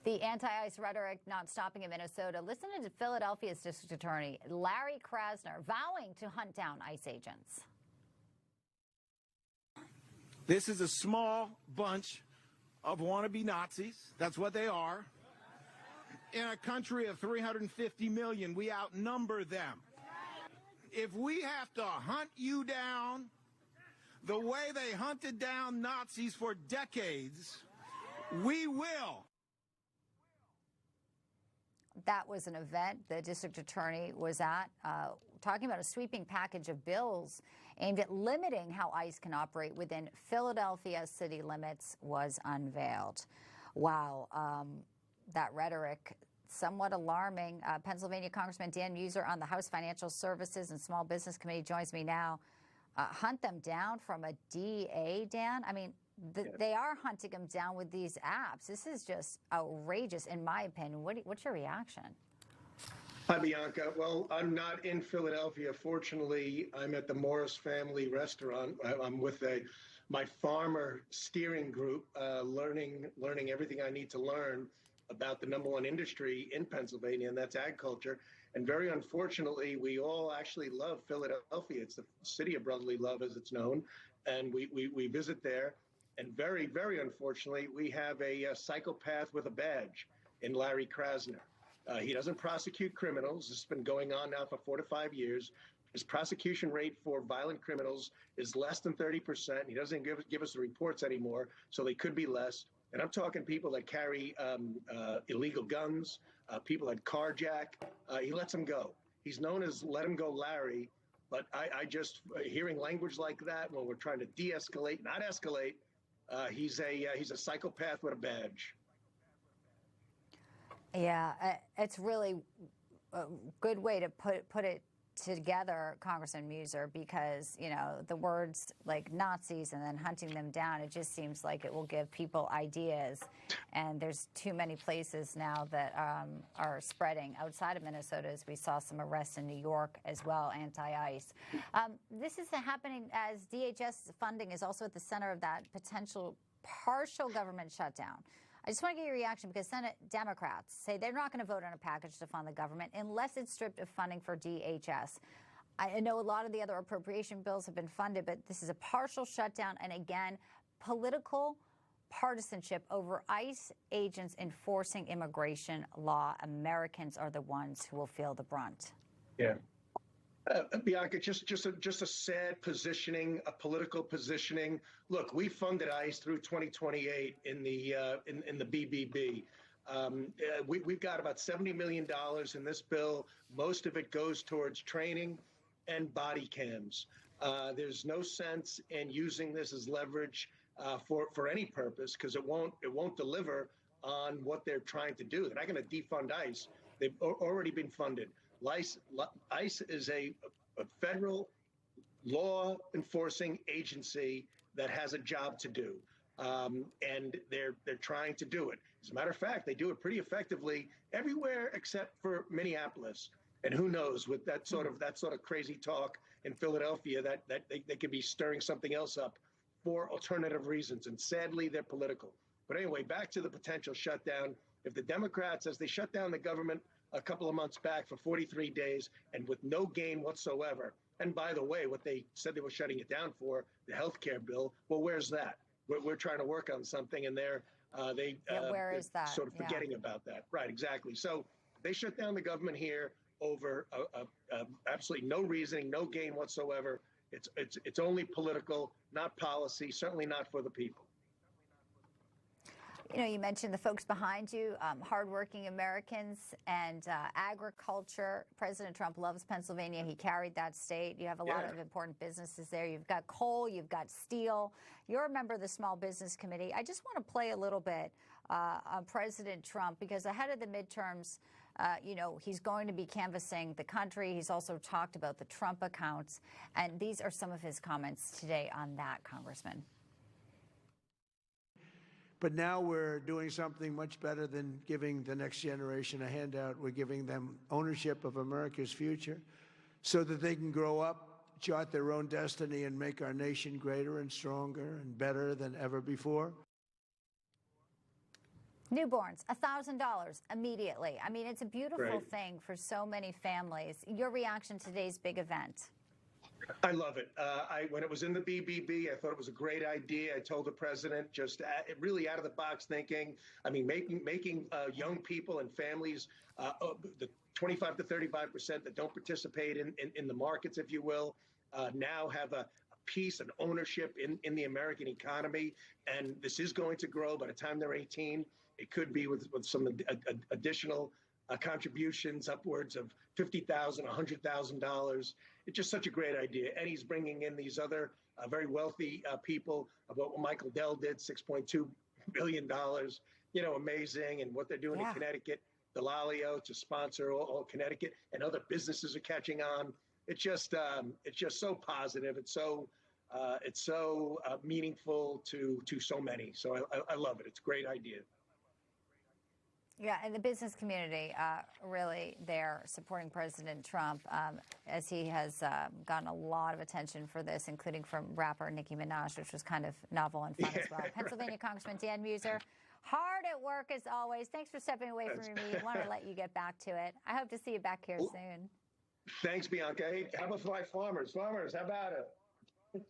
The anti-ICE rhetoric not stopping in Minnesota. Listen to Philadelphia's District Attorney Larry Krasner vowing to hunt down ICE agents. This is a small bunch of wannabe Nazis. That's what they are. In a country of 350 million, we outnumber them. If we have to hunt you down the way they hunted down Nazis for decades, we will. That was an event the district attorney was at, talking about a sweeping package of bills aimed at limiting how ICE can operate within Philadelphia city limits was unveiled. Wow, that rhetoric, somewhat alarming. Pennsylvania Congressman Dan Meuser on the House Financial Services and Small Business Committee joins me now. Hunt them down from a DA, Dan? I mean, they are hunting them down with these apps. This is just outrageous, in my opinion. What's your reaction? Hi, Bianca. Well, I'm not in Philadelphia. Fortunately, I'm at the Morris Family Restaurant. I'm with my farmer steering group, learning everything I need to learn about the #1 industry in Pennsylvania, and that's agriculture. And very unfortunately, we all actually love Philadelphia. It's the city of brotherly love, as it's known, and we visit there. And very, very unfortunately, we have a psychopath with a badge in Larry Krasner. He doesn't prosecute criminals. This has been going on now for 4 to 5 years. His prosecution rate for violent criminals is less than 30%. He doesn't give us the reports anymore, so they could be less. And I'm talking people that carry illegal guns, people that carjack. He lets them go. He's known as Let Him Go Larry, but I just, hearing language like that when we're trying to de-escalate, not escalate, he's a psychopath with a badge. Yeah, it's really a good way to put it together, Congressman Meuser, because, you know, the words like Nazis and then hunting them down, it just seems like it will give people ideas. And there's too many places now that are spreading outside of Minnesota, as we saw some arrests in New York as well, anti-ICE. This is happening as DHS funding is also at the center of that potential partial government shutdown. I just want to get your reaction because Senate Democrats say they're not going to vote on a package to fund the government unless it's stripped of funding for DHS. I know a lot of the other appropriation bills have been funded, but this is a partial shutdown. And again, political partisanship over ICE agents enforcing immigration law. Americans are the ones who will feel the brunt. Yeah. Bianca, just a sad positioning, a political positioning. Look, we funded ICE through 2028 in the BBB. We've got about $70 million in this bill. Most of it goes towards training and body cams. There's no sense in using this as leverage for any purpose because it won't deliver on what they're trying to do. They're not going to defund ICE. They've already been funded. ICE is a federal law enforcing agency that has a job to do, and they're trying to do it. As a matter of fact, they do it pretty effectively everywhere except for Minneapolis. And who knows, with that sort of crazy talk in Philadelphia, that they could be stirring something else up for alternative reasons. And sadly, they're political. But anyway, back to the potential shutdown. If the Democrats, as they shut down the government a couple of months back for 43 days and with no gain whatsoever. And by the way, what they said they were shutting it down for, the health care bill, well, where's that? We're trying to work on something, and where is that? Sort of forgetting about that. Right, exactly. So they shut down the government here over absolutely no reasoning, no gain whatsoever. It's only political, not policy, certainly not for the people. You know, you mentioned the folks behind you, hardworking Americans and agriculture. President Trump loves Pennsylvania. He carried that state. You have a lot of important businesses there. You've got coal, you've got steel. You're a member of the Small Business Committee. I just want to play a little bit on President Trump because ahead of the midterms, you know, he's going to be canvassing the country. He's also talked about the Trump accounts. And these are some of his comments today on that, Congressman. But now we're doing something much better than giving the next generation a handout. We're giving them ownership of America's future so that they can grow up, chart their own destiny, and make our nation greater and stronger and better than ever before. Newborns, $1,000 immediately. I mean, it's a beautiful Right. thing for so many families. Your reaction to today's big event? I love it. When it was in the BBB, I thought it was a great idea. I told the president just really out of the box thinking. I mean, making young people and families, the 25 to 35% that don't participate in the markets, if you will, now have a piece and ownership in the American economy. And this is going to grow by the time they're 18. It could be with some additional contributions upwards of $50,000, $100,000. It's just such a great idea. And he's bringing in these other very wealthy people about what Michael Dell did, $6.2 billion, amazing. And what they're doing in Connecticut, Delalio to sponsor all Connecticut, and other businesses are catching on. It's just so positive. It's so meaningful to so many. So I love it. It's a great idea. Yeah, and the business community really there supporting President Trump as he has gotten a lot of attention for this, including from rapper Nicki Minaj, which was kind of novel and fun as well. Pennsylvania Congressman Dan Meuser, hard at work as always. Thanks for stepping away from your meeting. Want to let you get back to it. I hope to see you back here soon. Thanks, Bianca. Hey, how about farmers? Farmers, how about it?